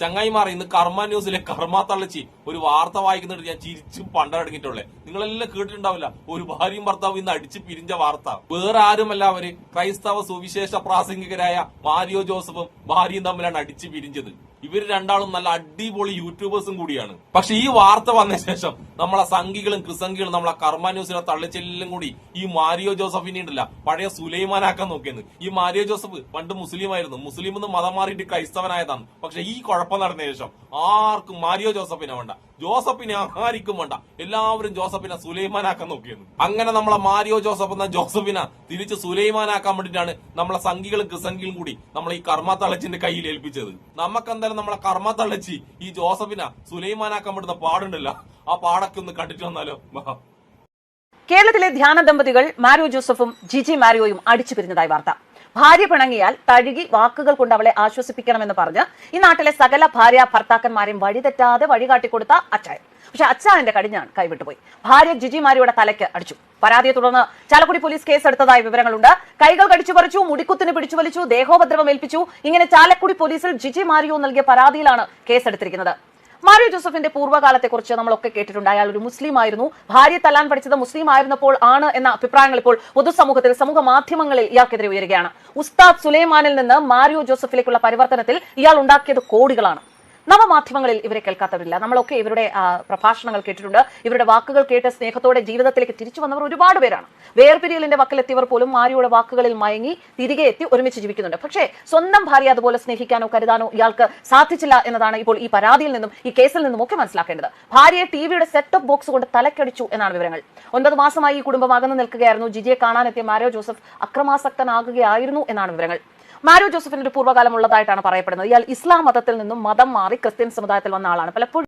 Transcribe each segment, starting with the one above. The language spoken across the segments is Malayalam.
ചങ്ങായിമാർ ഇന്ന് കർമ്മ ന്യൂസിലെ കർമ്മ തള്ളച്ചി ഒരു വാർത്ത വായിക്കുന്നിട്ട് ഞാൻ ചിരിച്ചും പണ്ടടങ്ങിയിട്ടുള്ളേ. നിങ്ങളെല്ലാം കേട്ടിട്ടുണ്ടാവില്ല, ഒരു ഭാര്യയും ഭർത്താവും ഇന്ന് അടിച്ച് പിരിഞ്ഞ വാർത്ത. വേറെ ആരുമല്ല, അവര് ക്രൈസ്തവ സുവിശേഷ പ്രാസംഗികരായ മാരിയോ ജോസഫും ഭാര്യയും തമ്മിലാണ് അടിച്ച് പിരിഞ്ഞത്. ഇവര് രണ്ടാളും നല്ല അടിപൊളി യൂട്യൂബേഴ്സും കൂടിയാണ്. പക്ഷെ ഈ വാർത്ത വന്ന ശേഷം നമ്മളെ സംഘികളും ക്രിസംഘികളും നമ്മളെ കർമ്മ ന്യൂസിലെ തള്ളിച്ചെല്ലും കൂടി ഈ മാരിയോ ജോസഫിനെ ഉണ്ടല്ല പഴയ സുലൈമാനാക്കാൻ നോക്കിയെന്ന്. ഈ മാരിയോ ജോസഫ് പണ്ട് മുസ്ലിം ആയിരുന്നു, മുസ്ലിം നിന്ന് മതം മാറിയിട്ട് ക്രൈസ്തവനായതാണ്. പക്ഷെ ഈ കുഴപ്പം നടന്ന ശേഷം ആർക്കും മാരിയോ ജോസഫിനെ വേണ്ട, ജോസഫിനെ ആർക്കും വേണ്ട, എല്ലാവരും ജോസഫിനെ സുലൈമാനാക്കാൻ നോക്കിയെന്ന്. അങ്ങനെ നമ്മളെ മാരിയോ ജോസഫ് എന്ന ജോസഫിനെ തിരിച്ച് സുലൈമാനാക്കാൻ വേണ്ടിയിട്ടാണ് നമ്മളെ സംഘികളും ക്രിസംഘികളും കൂടി നമ്മളെ ഈ കർമ്മ തള്ളച്ചിന്റെ കയ്യിൽ ഏൽപ്പിച്ചത്. നമുക്കെന്തായാലും നമ്മളെ കർമ്മ തള്ളച്ചി ഈ ജോസഫിനെ സുലൈമാനാക്കാൻ പറ്റുന്ന പാടുണ്ടല്ലോ, ആ പാടൊക്കെ ഒന്ന് കണ്ടിട്ട് വന്നാലോ. കേരളത്തിലെ ധ്യാന ദമ്പതികൾ മാരിയോ ജോസഫും ജിജി മാരിയോയും അടിച്ചു പിരിഞ്ഞതായി വാർത്ത. ഭാര്യ പിണങ്ങിയാൽ തഴുകി വാക്കുകൾ കൊണ്ട് അവളെ ആശ്വസിപ്പിക്കണമെന്ന് പറഞ്ഞ് ഈ നാട്ടിലെ സകല ഭാര്യ ഭർത്താക്കന്മാരെയും വഴിതെറ്റാതെ വഴികാട്ടിക്കൊടുത്ത അച്ചായൻ. പക്ഷെ അച്ചായന്റെ കടിഞ്ഞാണ് കൈവിട്ടുപോയി. ഭാര്യ ജിജി മാരിയുടെ തലയ്ക്ക് അടിച്ചു. പരാതിയെ തുടർന്ന് ചാലക്കുടി പോലീസ് കേസെടുത്തതായി വിവരങ്ങളുണ്ട്. കൈകൾ കടിച്ചു പറിച്ചു, മുടിക്കുത്തിന് പിടിച്ചു വലിച്ചു, ദേഹോപദ്രവം ഏൽപ്പിച്ചു. ഇങ്ങനെ ചാലക്കുടി പോലീസിൽ ജിജി മാരിയോ നൽകിയ പരാതിയിലാണ് കേസെടുത്തിരിക്കുന്നത്. മാരിയോ ജോസഫിന്റെ പൂർവ്വകാലത്തെക്കുറിച്ച് നമ്മളൊക്കെ കേട്ടിട്ടുണ്ട്. അയാൾ ഒരു മുസ്ലിം ആയിരുന്നു, ഭാര്യ തല്ലാൻ പഠിച്ചത് മുസ്ലിം ആയിരുന്നപ്പോൾ ആണ് എന്ന അഭിപ്രായങ്ങൾ ഇപ്പോൾ പൊതുസമൂഹത്തിൽ സമൂഹ മാധ്യമങ്ങളിൽ ഇയാൾക്കെതിരെ ഉയരുകയാണ്. ഉസ്താദ് സുലൈമാനിൽ നിന്ന് മാരിയോ ജോസഫിലേക്കുള്ള പരിവർത്തനത്തിൽ ഇയാൾ ഉണ്ടാക്കിയത് കോടികളാണ്. നവമാധ്യമങ്ങളിൽ ഇവരെ കേൾക്കാത്തവരില്ല. നമ്മളൊക്കെ ഇവരുടെ പ്രഭാഷണങ്ങൾ കേട്ടിട്ടുണ്ട്. ഇവരുടെ വാക്കുകൾ കേട്ട് സ്നേഹത്തോടെ ജീവിതത്തിലേക്ക് തിരിച്ചു വന്നവർ ഒരുപാട് പേരാണ്. വേർപിരിയലിന്റെ വക്കിലെത്തിയവർ പോലും മാരിയുടെ വാക്കുകളിൽ മയങ്ങി തിരികെ എത്തി ഒരുമിച്ച് ജീവിക്കുന്നുണ്ട്. പക്ഷേ സ്വന്തം ഭാര്യ അതുപോലെ സ്നേഹിക്കാനോ കരുതാനോ ഇയാൾക്ക് സാധിച്ചില്ല എന്നതാണ് ഇപ്പോൾ ഈ പരാതിയിൽ നിന്നും ഈ കേസിൽ നിന്നും ഒക്കെ മനസ്സിലാക്കേണ്ടത്. ഭാര്യയെ ടിവിയുടെ സെറ്റപ്പ് ബോക്സ് കൊണ്ട് തലക്കടിച്ചു എന്നാണ് വിവരങ്ങൾ. 9 മാസമായി ഈ കുടുംബം അകന്നു നിൽക്കുകയായിരുന്നു. ജിജിയെ കാണാനെത്തിയ മാരിയോ ജോസഫ് അക്രമാസക്തനാകുകയായിരുന്നു എന്നാണ് വിവരങ്ങൾ. മാരിയോ ജോസഫിന്റെ ഒരു പൂർവ്വകാലം ഉള്ളതായിട്ടാണ് പറയപ്പെടുന്നത്. ഇയാൾ ഇസ്ലാം മതത്തിൽ നിന്നും മതം മാറി ക്രിസ്ത്യൻ സമുദായത്തിൽ വന്ന ആളാണ്. പലപ്പോഴും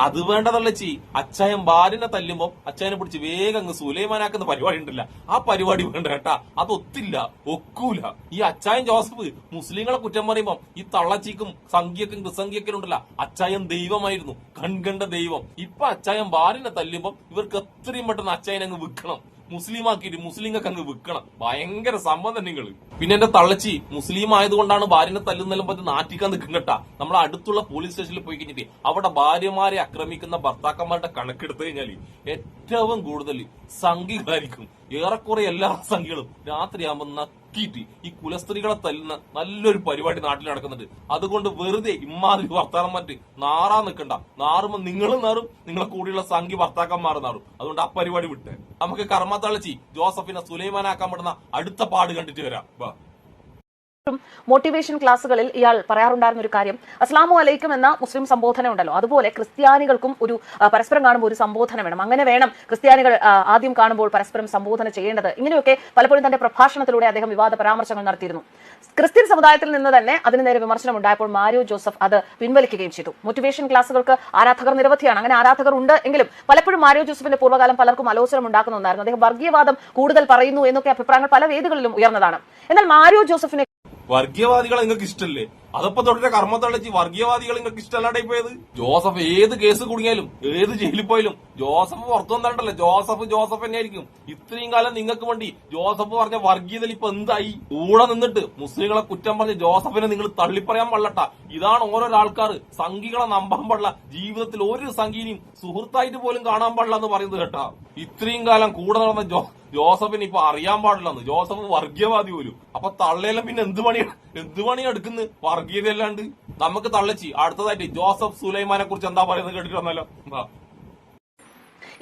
അത് വേണ്ടതള്ളച്ചി. അച്ചായൻ ഭാര്യനെ തല്ലുമ്പോ അച്ചായനെ പിടിച്ച് വേഗം അങ്ങ് സുലൈമാനാക്കുന്ന പരിപാടി ഉണ്ടല്ല, ആ പരിപാടി വേണ്ട കേട്ടാ. അതൊത്തില്ല, ഒക്കൂല. ഈ അച്ചായൻ ജോസഫ് മുസ്ലിങ്ങളെ കുറ്റം പറയുമ്പോ ഈ തള്ളച്ചിക്കും സംഖ്യക്കും ക്രിസംഖ്യക്കും ഉണ്ടല്ല, അച്ചായൻ ദൈവമായിരുന്നു, കൺകണ്ട ദൈവം. ഇപ്പൊ അച്ചായൻ ഭാര്യനെ തല്ലുമ്പോ ഇവർക്ക് എത്രയും പെട്ടെന്ന് അച്ചായൻ അങ്ങ് വിൽക്കണം, മുസ്ലിമാക്കിയിട്ട് മുസ്ലിങ്ങൾക്ക് അങ്ങ് വിൽക്കണം. ഭയങ്കര സംഭവം തന്നെ നിങ്ങള്. പിന്നെ എന്റെ തള്ളച്ചി മുസ്ലിം ആയതുകൊണ്ടാണ് ഭാര്യനെ തല്ലുന്നെല്ലാം പറ്റി നാട്ടിക്കാൻ നിൽക്കണ്ട. നമ്മളെ അടുത്തുള്ള പോലീസ് സ്റ്റേഷനിൽ പോയി കഴിഞ്ഞിട്ട് അവിടെ ഭാര്യമാരെ ആക്രമിക്കുന്ന ഭർത്താക്കന്മാരുടെ കണക്കെടുത്തു കഴിഞ്ഞാല് ഏറ്റവും കൂടുതൽ സംഘികളായിരിക്കും. ഏറെക്കുറെ എല്ലാ സംഘികളും രാത്രിയാകുമ്പോ നക്കിയിട്ട് ഈ കുലസ്ത്രീകളെ തല്ലുന്ന നല്ലൊരു പരിപാടി നാട്ടിൽ നടക്കുന്നുണ്ട്. അതുകൊണ്ട് വെറുതെ ഇമ്മാതിരി വർത്താനം മറ്റ് നാറാൻ നിൽക്കണ്ട. നാറുമ്പോ നിങ്ങളും നാറും, നിങ്ങളെ കൂടെയുള്ള സംഘി ഭർത്താക്കന്മാർ നാറും. അതുകൊണ്ട് ആ പരിപാടി വിട്ട് നമുക്ക് കർമ്മ തള്ളച്ചി ജോസഫിനെ സുലൈമാനാക്കാൻ പറ്റുന്ന അടുത്ത പാട് കണ്ടിട്ട് വരാം. മോട്ടിവേഷൻ ക്ലാസ്സുകളിൽ ഇയാൾ പറയാറുണ്ടായിരുന്ന ഒരു കാര്യം, അസ്ലാമു അലൈക്കും എന്ന മുസ്ലിം സംബോധന ഉണ്ടല്ലോ, അതുപോലെ ക്രിസ്ത്യാനികൾക്കും ഒരു പരസ്പരം കാണുമ്പോൾ ഒരു സംബോധന വേണം. അങ്ങനെ വേണം ക്രിസ്ത്യാനികൾ ആദ്യം കാണുമ്പോൾ പരസ്പരം സംബോധന ചെയ്യേണ്ടത്. ഇങ്ങനെയൊക്കെ പലപ്പോഴും തന്റെ പ്രഭാഷണത്തിലൂടെ അദ്ദേഹം വിവാദ പരാമർശങ്ങൾ നടത്തിയിരുന്നു. ക്രിസ്ത്യൻ സമുദായത്തിൽ നിന്ന് തന്നെ അതിന് നേരെ വിമർശനം ഉണ്ടായപ്പോൾ മാരിയോ ജോസഫ് അത് പിൻവലിക്കുകയും ചെയ്തു. മോട്ടിവേഷൻ ക്ലാസ്സുകൾക്ക് ആരാധകർ നിരവധിയാണ്. അങ്ങനെ ആരാധകർ ഉണ്ട് എങ്കിലും പലപ്പോഴും മാരിയോ ജോസഫിന്റെ പൂർവ്വകാലം പലർക്കും ആലോചന ഉണ്ടാക്കുന്ന ഒന്നായിരുന്നു. അദ്ദേഹം വർഗീയവാദം കൂടുതൽ പറയുന്നു എന്നൊക്കെ അഭിപ്രായങ്ങൾ പല വേദികളിലും ഉയർന്നതാണ്. എന്നാൽ മാരിയോ ജോസഫിനെ വർഗീയവാദികളെ നിങ്ങൾക്ക് ഇഷ്ടല്ലേ? അതപ്പോ തൊട്ടിട്ട് കർമ്മത്തള്ളച്ചി വർഗീയവാദികൾ നിങ്ങൾക്ക് ഇഷ്ടമല്ലാണ്ടായി പോയത്. ജോസഫ് ഏത് കേസ് കുടുങ്ങിയാലും ഏത് ജയിലിൽ പോയാലും ജോസഫ് പുറത്തു വന്നിട്ടല്ലേ, ജോസഫ് തന്നെയായിരിക്കും. ഇത്രയും കാലം നിങ്ങൾക്ക് വേണ്ടി ജോസഫ് പറഞ്ഞ വർഗീയതയിൽ ഇപ്പൊ എന്തായി? കൂടെ നിന്നിട്ട് മുസ്ലിങ്ങളെ കുറ്റം പറഞ്ഞ ജോസഫിനെ നിങ്ങൾ തള്ളിപ്പറയാൻ പാടില്ലട്ടാ. ഇതാണ് ഓരോരോ ആൾക്കാർ സംഘികളെ നമ്പാൻ പാടില്ല, ജീവിതത്തിൽ ഒരു സംഘിനെയും സുഹൃത്തായിട്ട് പോലും കാണാൻ പാടില്ല എന്ന് പറയുന്നത് കേട്ടാ. ഇത്രയും കാലം കൂടെ നടന്ന ജോസഫിന് ഇപ്പൊ അറിയാൻ പാടില്ലെന്ന്. ജോസഫ് വർഗീയവാദി പോലും. അപ്പൊ തള്ളയെല്ലാം പിന്നെ എന്ത് പണിയാണ് എടുക്കുന്നത്? വർഗീയതയല്ലാണ്ട്. നമുക്ക് തള്ളച്ചി അടുത്തതായിട്ട് ജോസഫ് സുലൈമാനെ കുറിച്ച് എന്താ പറയുന്നത് കേട്ടിട്ട് വന്നാലോ.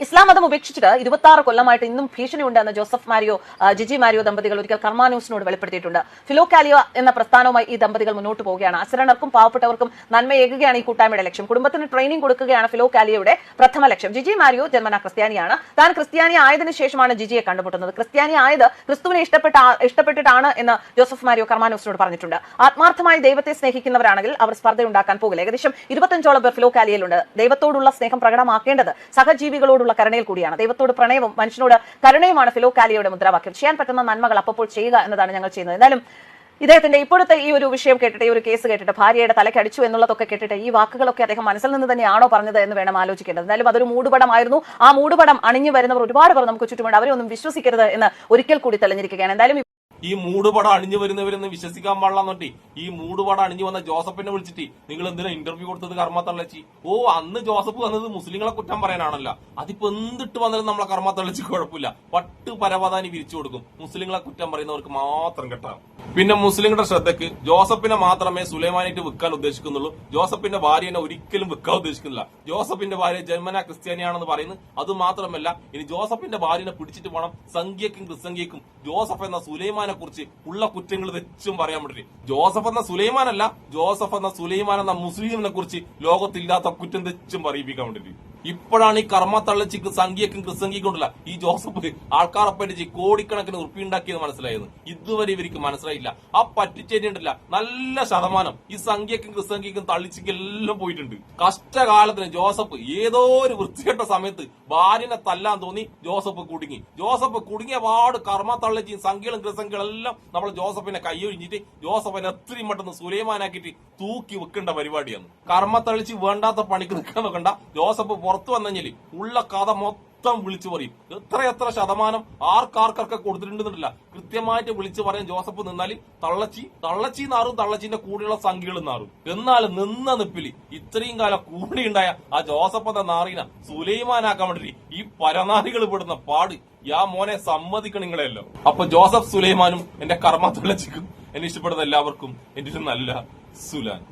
ഇസ്ലാം മതം ഉപേക്ഷിച്ചിട്ട് 26 കൊല്ലമായിട്ട് ഇന്നും ഭീഷണിയുണ്ട് എന്ന് ജോസഫ് മാരിയോ ജിജി മാരിയോ ദമ്പതികൾ ഒരിക്കൽ കർമ്മ ന്യൂസിനോട് വെളിപ്പെടുത്തിയിട്ടുണ്ട്. ഫിലോകാലിയ എന്ന പ്രസ്ഥാനവുമായി ഈ ദമ്പതികൾ മുന്നോട്ട് പോവുകയാണ്. അശരണർക്കും പാവപ്പെട്ടവർക്കും നന്മയേകുകയാണ് ഈ കൂട്ടായ്മയുടെ ലക്ഷ്യം. കുടുംബത്തിന് ട്രെയിനിങ് കൊടുക്കുകയാണ് ഫിലോകാലിയയുടെ പ്രഥമ ലക്ഷ്യം. ജിജി മാരിയോ ജന്മന ക്രിസ്ത്യാനിയാണ്. താൻ ക്രിസ്ത്യാനി ആയതിനു ശേഷമാണ് ജിജിയെ കണ്ടുമുട്ടുന്നത്. ക്രിസ്ത്യാനി ആയത് ക്രിസ്തുവിനെ ഇഷ്ടപ്പെട്ടിട്ടാണ് എന്ന് ജോസഫ് മാരിയോ കർമ്മ ന്യൂസിനോട് പറഞ്ഞിട്ടുണ്ട്. ആത്മാർത്ഥമായി ദൈവത്തെ സ്നേഹിക്കുന്നവരാണെങ്കിൽ അവർ സ്പർദ്ധയുണ്ടാക്കാൻ പോകില്ല. ഏകദേശം 25ഓളം പേർ ഫിലോകാലിയയിലുണ്ട്. ദൈവത്തോടുള്ള സ്നേഹം പ്രകടമാക്കേണ്ടത് സഹജീവികളോട് കരുണയിൽ കൂടിയാണ്. ദൈവത്തോട് പ്രണയവും മനുഷ്യനോട് കരുണയുമാണ് ഫിലോകാലിയയുടെ മുദ്രാവാക്യം. ചെയ്യാൻ പറ്റുന്ന നന്മകൾ അപ്പോൾ ചെയ്യുക എന്നതാണ് ഞങ്ങൾ ചെയ്യുന്നത്. എന്തായാലും ഇദ്ദേഹത്തിന്റെ ഇപ്പോഴത്തെ ഈ ഒരു വിഷയം കേട്ടിട്ട്, ഈ ഒരു കേസ് കേട്ടിട്ട്, ഭാര്യയുടെ തലയ്ക്ക് അടിച്ചു എന്നുള്ളതൊക്കെ കേട്ടിട്ട് ഈ വാക്കുകളൊക്കെ അദ്ദേഹം മനസ്സിൽ നിന്ന് തന്നെയാണോ പറഞ്ഞത് എന്ന് വേണം ആലോചിക്കേണ്ടത്. എന്തായാലും അതൊരു മൂടുപടമായിരുന്നു. ആ മൂടുപടം അണിഞ്ഞു വരുന്നവർ ഒരുപാട് പേർ നമുക്ക് ചുറ്റുമുണ്ട്. അവരെ ഒന്നും വിശ്വസിക്കരുത് എന്ന് ഒരിക്കൽ കൂടി തെളിഞ്ഞിരിക്കുകയാണ്. എന്തായാലും ഈ മൂടുപട അണിഞ്ഞു വരുന്നവരെന്ന് വിശ്വസിക്കാൻ പാടില്ലെന്നോട്ടി ഈ മൂടുപട അണിഞ്ഞു വന്ന ജോസഫിനെ വിളിച്ചിട്ട് നിങ്ങൾ എന്തിനാ ഇന്റർവ്യൂ കൊടുത്തത് കർമ്മത്തള്ളച്ചി? ഓ അന്ന് ജോസഫ് വന്നത് മുസ്ലിങ്ങളെ കുറ്റം പറയാനാണല്ലോ. അതിപ്പോ എന്തിട്ട് വന്നാലും നമ്മളെ കർമ്മത്തള്ളച്ചി കുഴപ്പമില്ല, പട്ട് പരവതാനി വിരിച്ചു കൊടുക്കും. മുസ്ലിങ്ങളെ കുറ്റം പറയുന്നവർക്ക് മാത്രം കേട്ടാ. പിന്നെ മുസ്ലിങ്ങളുടെ ശ്രദ്ധയ്ക്ക് ജോസഫിനെ മാത്രമേ സുലൈമാനായിട്ട് വിൽക്കാൻ ഉദ്ദേശിക്കുന്നുള്ളൂ. ജോസഫിന്റെ ഭാര്യനെ ഒരിക്കലും വിൽക്കാൻ ഉദ്ദേശിക്കുന്നില്ല. ജോസഫിന്റെ ഭാര്യ ജന്മന ക്രിസ്ത്യാനിയാണെന്ന് പറയുന്നത്. അത് മാത്രമല്ല, ഇനി ജോസഫിന്റെ ഭാര്യനെ പിടിച്ചിട്ട് വേണം സംഖ്യക്കും ക്രിസ്സംഖ്യക്കും ജോസഫ് എന്ന സുലൈമാനെ കുറിച്ച് ഉള്ള കുറ്റങ്ങൾ തെച്ചും പറയാൻ പറ്റില്ല. ജോസഫ് എന്ന സുലൈമാനല്ല, ജോസഫ് എന്ന സുലൈമാൻ എന്ന മുസ്ലിമിനെ കുറിച്ച് ലോകത്തില്ലാത്ത കുറ്റം തെച്ചും പറയിപ്പിക്കാൻ വേണ്ടിട്ട്. ഇപ്പോഴാണ് ഈ കർമ്മ തള്ളച്ചിക്ക് സംഖ്യക്കും ക്രിസ്സംഖ്യക്കും ഉണ്ടല്ല ഈ ജോസഫ് ആൾക്കാരെ പറ്റിച്ച് കോടിക്കണക്കിന് ഉറുപ്പിയുണ്ടാക്കിയത് മനസ്സിലായത്. ഇതുവരെ ഇവർക്ക് മനസ്സിലായില്ല. ആ പറ്റിച്ചേരി ഉണ്ടല്ല നല്ല ശതമാനം ഈ സംഖ്യക്കും ക്രിസ്സംഖ്യക്കും തള്ളിച്ചിക്കും എല്ലാം പോയിട്ടുണ്ട്. കഷ്ടകാലത്തിന് ജോസഫ് ഏതോ ഒരു വൃത്തികെട്ട സമയത്ത് ഭാര്യനെ തല്ലാൻ തോന്നി ജോസഫ് കുടുങ്ങി. ജോസഫ് കുടുങ്ങിയ പാട് കർമ്മ തള്ളച്ചിയും സംഖ്യകളും ക്രിസ്സംഖ്യകളും എല്ലാം നമ്മൾ ജോസഫിനെ കൈയൊഴിഞ്ഞിട്ട് ജോസഫിനെ എത്രയും പെട്ടെന്ന് സുലൈമാനാക്കിയിട്ട് തൂക്കി വെക്കേണ്ട പരിപാടിയാണ്. കർമ്മ തള്ളിച്ച് വേണ്ടാത്ത പണിക്ക് നിൽക്കാൻ നോക്കണ്ട. ജോസഫ് പുറത്തു വന്നെങ്കിൽ ഉള്ള കഥ മൊത്തം വിളിച്ചു പറയും. എത്ര ശതമാനം ആർക്കാർക്കൊക്കെ കൊടുത്തിട്ടുണ്ടെന്നില്ല കൃത്യമായിട്ട് വിളിച്ചു പറയാൻ ജോസഫ് നിന്നാൽ തള്ളച്ചി നാറും, തള്ളച്ചിന്റെ കൂടെയുള്ള സംഖ്യകൾ നാറും. എന്നാൽ നിന്ന നിപ്പില് ഇത്രയും കാലം കൂടെയുണ്ടായ ആ ജോസഫ് എന്ന നാറിന സുലൈമാനാക്കാൻ വേണ്ടി ഈ പരനാറികൾ പെടുന്ന പാട് യാ മോനെ സമ്മതിക്കണം നിങ്ങളെയല്ലോ. അപ്പൊ ജോസഫ് സുലൈമാനും എന്റെ കർമ്മ തള്ളച്ചിക്കും എന്നെ ഇഷ്ടപ്പെടുന്ന എല്ലാവർക്കും എന്റെ നല്ല സുലാൻ.